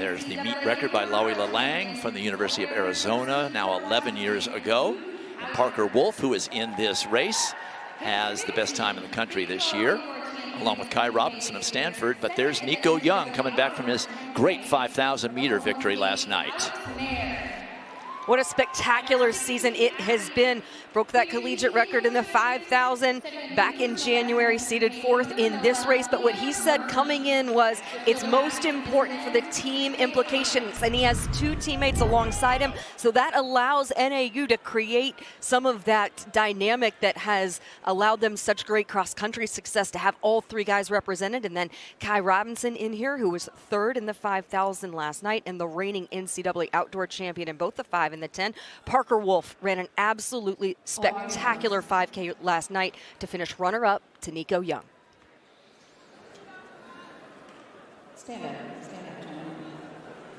There's the meet record by Lowie Lalang from the University of Arizona, now 11 years ago. And Parker Wolf, who is in this race, has the best time in the country this year, along with Kai Robinson of Stanford. But there's Nico Young coming back from his great 5,000 meter victory last night. What a spectacular season it has been. Broke that collegiate record in the 5,000 back in January, seeded 4th in this race. But what he said coming in was it's most important for the team implications. And he has 2 teammates alongside him. So that allows NAU to create some of that dynamic that has allowed them such great cross-country success, to have all 3 guys represented. And then Kai Robinson in here, who was 3rd in the 5,000 last night and the reigning NCAA outdoor champion in both the 5 and the 10. Parker Wolf ran an absolutely spectacular 5K last night to finish runner-up to Nico Young. Stand up.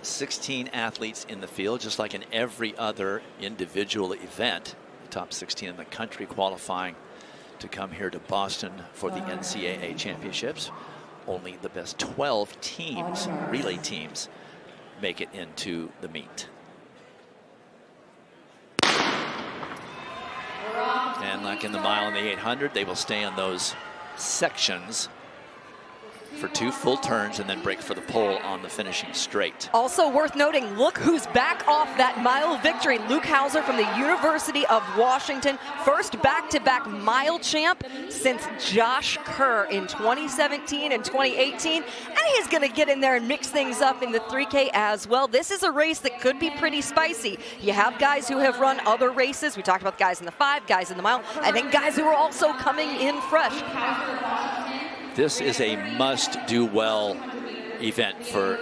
16 athletes in the field, just like in every other individual event. The top 16 in the country qualifying to come here to Boston for the NCAA championships. Only the best 12 teams, relay teams, make it into the meet. And like in the mile and the 800, they will stay on those sections for 2 full turns and then break for the pole on the finishing straight. Also worth noting, look who's back off that mile victory. Luke Hauser from the University of Washington, first back-to-back mile champ since Josh Kerr in 2017 and 2018. And he's going to get in there and mix things up in the 3K as well. This is a race that could be pretty spicy. You have guys who have run other races. We talked about the guys in the 5, guys in the mile, and then guys who are also coming in fresh. This is a must-do-well event for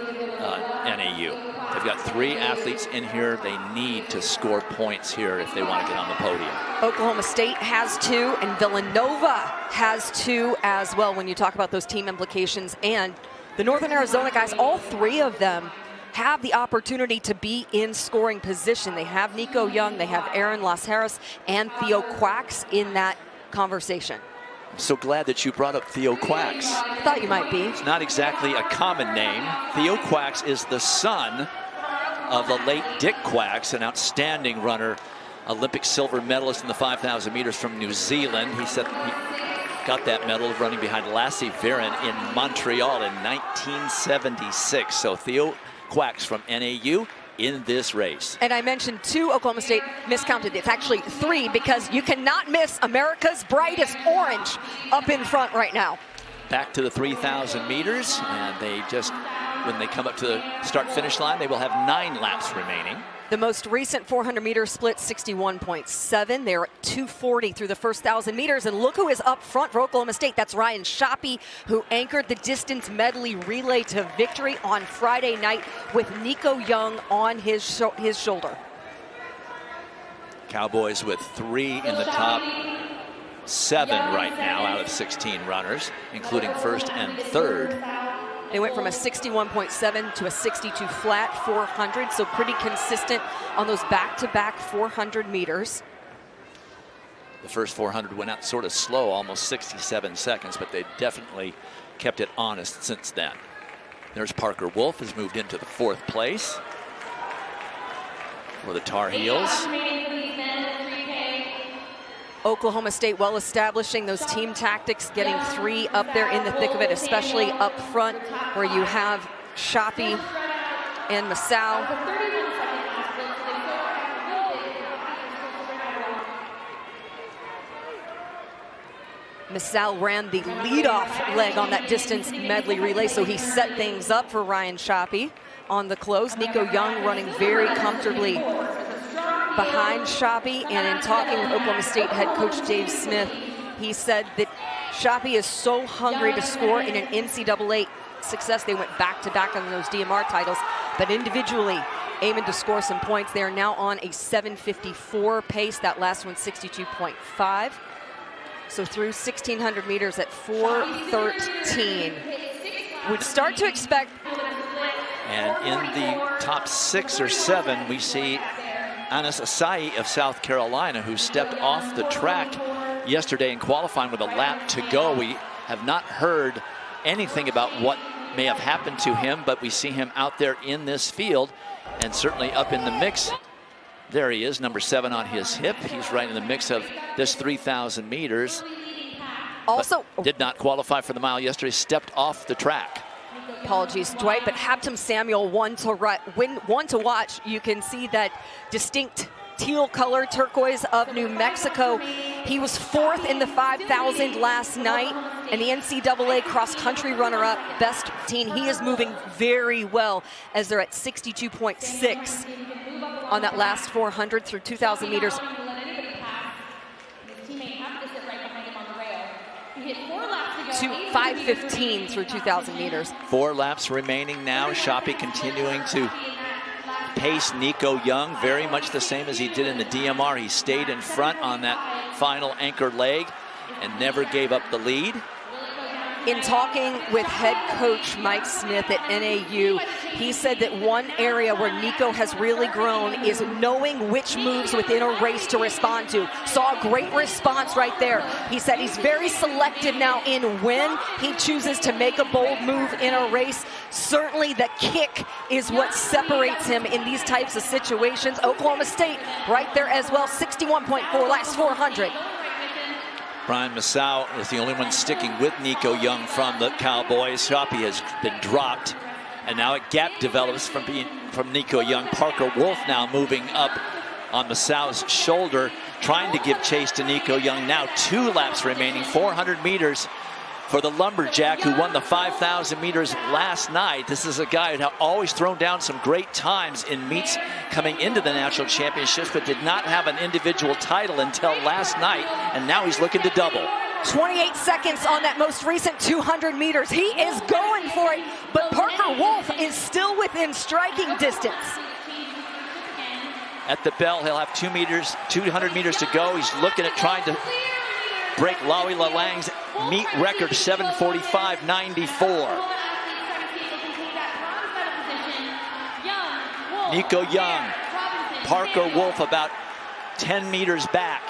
NAU. They've got 3 athletes in here. They need to score points here if they want to get on the podium. Oklahoma State has 2, and Villanova has 2 as well when you talk about those team implications. And the Northern Arizona guys, all 3 of them have the opportunity to be in scoring position. They have Nico Young, they have Aaron Las Harris, and Theo Quacks in that conversation. I'm so glad that you brought up Theo Quacks. I thought you might be. It's not exactly a common name. Theo Quacks is the son of the late Dick Quacks, an outstanding runner, Olympic silver medalist in the 5,000 meters from New Zealand. He said he got that medal running behind Lassie Viren in Montreal in 1976. So Theo Quacks from NAU in this race. And I mentioned 2, Oklahoma State miscounted. It's actually 3, because you cannot miss America's brightest orange up in front right now. Back to the 3,000 meters, and they just, when they come up to the start-finish line, they will have 9 laps remaining. The most recent 400-meter split, 61.7. They're at 2:40 through the first 1,000 meters. And look who is up front for Oklahoma State. That's Ryan Shoppy, who anchored the distance medley relay to victory on Friday night with Nico Young on his shoulder. Cowboys with 3 in the top 7 right now out of 16 runners, including first and third. They went from a 61.7 to a 62 flat 400, so pretty consistent on those back-to-back 400 meters. The first 400 went out sort of slow, almost 67 seconds, but they definitely kept it honest since then. There's Parker Wolf, has moved into the 4th place for the Tar Heels. Oklahoma State well establishing those team tactics, getting 3 up there in the thick of it, especially up front where you have Shoppy and Masao. Masao ran the leadoff leg on that distance medley relay, so he set things up for Ryan Shoppy on the close. Nico Young running very comfortably behind Shoppy, and in talking with Oklahoma State head coach Dave Smith, he said that Shoppy is so hungry to score in an NCAA success. They went back-to-back on those DMR titles, but individually aiming to score some points. They are now on a 7:54 pace. That last one 62.5. So through 1,600 meters at 4:13. Would start to expect. And in the top 6 or 7, we see Anas Asai of South Carolina, who stepped off the track yesterday in qualifying with a lap to go. We have not heard anything about what may have happened to him, but we see him out there in this field and certainly up in the mix. There he is, number 7 on his hip. He's right in the mix of this 3,000 meters. Also, did not qualify for the mile yesterday, stepped off the track. Apologies, Dwight, but Haptem Samuel, one to watch. You can see that distinct teal color, turquoise of New Mexico. He was 4th in the 5,000 last night, and the NCAA cross-country runner-up, best 15. He is moving very well as they're at 62.6 on that last 400 through 2,000 meters. To 5:15 through 2,000 meters. 4 laps remaining now. Shoppy continuing to pace Nico Young, very much the same as he did in the DMR. He stayed in front on that final anchor leg and never gave up the lead. In talking with head coach Mike Smith at NAU, he said that one area where Nico has really grown is knowing which moves within a race to respond to. Saw a great response right there. He said he's very selective now in when he chooses to make a bold move in a race. Certainly the kick is what separates him in these types of situations. Oklahoma State right there as well, 61.4 last 400. Brian Massow is the only one sticking with Nico Young from the Cowboys. Shoppy has been dropped, and now a gap develops from Nico Young. Parker Wolf now moving up on Massow's shoulder, trying to give chase to Nico Young. Now 2 laps remaining, 400 meters for the Lumberjack, who won the 5,000 meters last night. This is a guy who had always thrown down some great times in meets coming into the national championships, but did not have an individual title until last night, and now he's looking to double. 28 seconds on that most recent 200 meters. He is going for it, but Parker Wolf is still within striking distance. At the bell, he'll have 200 meters to go. He's looking at trying to break Lowy Lalang's meet record, 7:45.94. Nico Young, Parker Wolf about 10 meters back.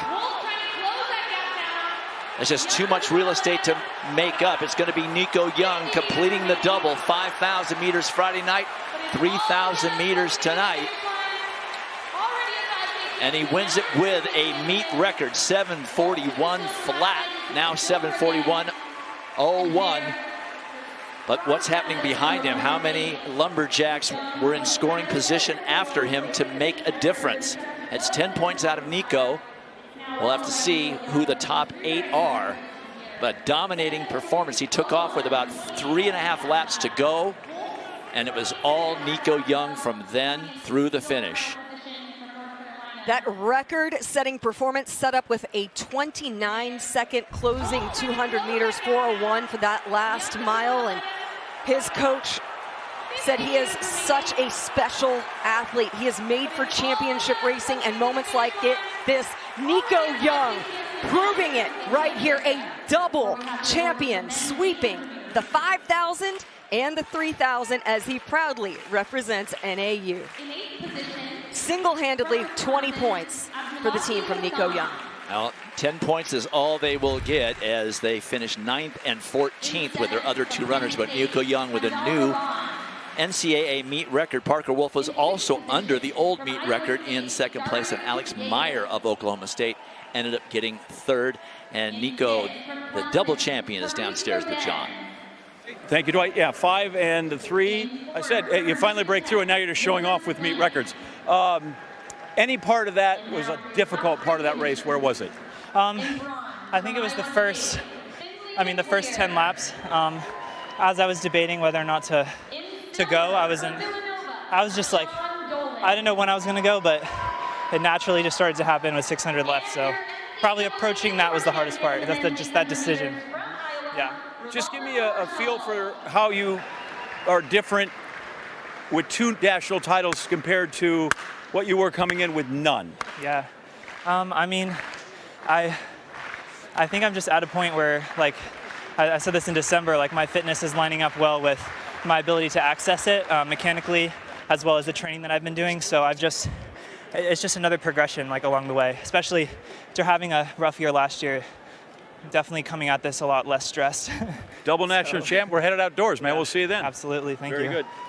There's just too much real estate to make up. It's going to be Nico Young completing the double, 5,000 meters Friday night, 3,000 meters tonight. And he wins it with a meet record, 7:41 flat, now 7:41.01. But what's happening behind him? How many Lumberjacks were in scoring position after him to make a difference? It's 10 points out of Nico. We'll have to see who the top 8 are. But dominating performance. He took off with about 3.5 laps to go, and it was all Nico Young from then through the finish. That record-setting performance set up with a 29-second closing 200 meters, 4:01 for that last mile. And his coach said he is such a special athlete. He is made for championship racing, and moments like this, Nico Young proving it right here, a double champion, sweeping the 5,000 and the 3,000 as he proudly represents NAU. Single-handedly 20 points for the team from Nico Young. Well, 10 points is all they will get as they finish 9th and 14th with their other 2 runners. But Nico Young with a new NCAA meet record. Parker Wolf was also under the old meet record in 2nd place, and Alex Meyer of Oklahoma State ended up getting 3rd. And Nico, the double champion, is downstairs with John. Thank you, Dwight. Yeah, 5 and 3. I said you finally break through, and now you're just showing off with meet records. Any part of that was a difficult part of that race? Where was it? I think it was the first 10 laps. As I was debating whether or not to go, I was just like, I didn't know when I was going to go, but it naturally just started to happen with 600 left. So probably approaching that was the hardest part. Just that decision. Yeah. Just give me a feel for how you are different with 2 national titles compared to what you were coming in with none. Yeah. I think I'm just at a point where, like, I said this in December, like my fitness is lining up well with my ability to access it mechanically, as well as the training that I've been doing. So it's just another progression, like, along the way, especially after having a rough year last year. definitely coming at this a lot less stressed. Double national champ. We're headed outdoors, man. We'll see you then. Absolutely. Thank you. Very good.